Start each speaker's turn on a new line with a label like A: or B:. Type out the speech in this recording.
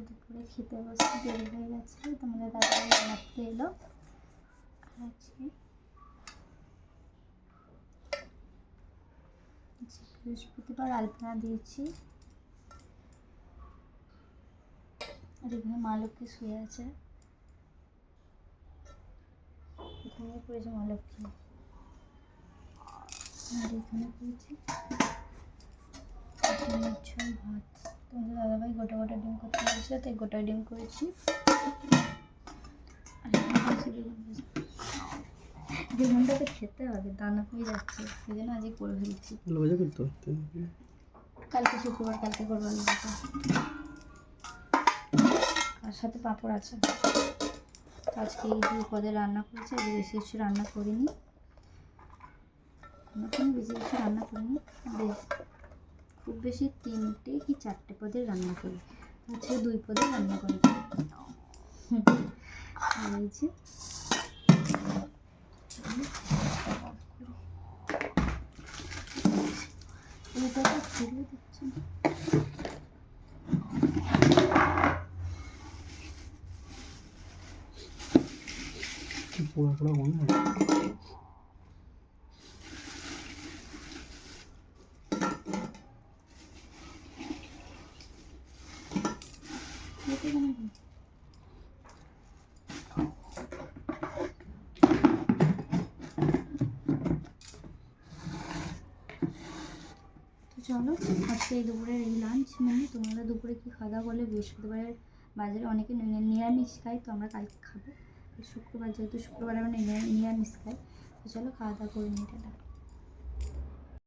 A: দুপুরে খেতে বসতে দেরি হয়ে গেছে, তোমাদের দাদা রাত্রে এলো। আজকে বৃহস্পতিবার আলপনা দিয়েছি। আর এখানে মা লক্ষ্মী শুয়ে আছে, ঘুমিয়ে পড়েছে মা লক্ষ্মী। আর এখানে করেছি ডিমের ঝোল ভাত। তোমাদের দাদাভাই গোটা গোটা ডিম করতে বলেছিল, তাই গোটা ডিম করেছি। আর এখানে করেছি বেগুন ভাজা। বেগুনটা তো খেতে হবে, দানা হয়ে যাচ্ছে, সেই জন্য আজকে করে ফেলছি। কালকে শুক্রবার, কালকে করবো আলু ভাজা, আর সাথে পাঁপড় আছে। আজকে এই 2 পদের রান্না করেছি, আজকে বেশি কিছু রান্না করিনি, কোনো বেশি কিছু রান্না করিনি। খুব বেশি 3টে কি 4টে পদের রান্না করি, আজকে 2 পদের রান্না করি। আর এই যে এটা ফিরে দিচ্ছে না।
B: পোড়া পোড়া মনে হয়।
A: চলো আজকে এই দুপুরের এই লাঞ্চ মেনু। তোমরা দুপুরে কি খাওয়া দাওয়া করলে? বৃহস্পতিবারের বাজারে অনেকে নিরামিষ খাই, তো আমরা কালকে খাবো। শুক্রবার, যেহেতু শুক্রবার আমরা নিরামিষ খাই, তো চলো খাওয়া দাওয়া করে নিই। টাটা।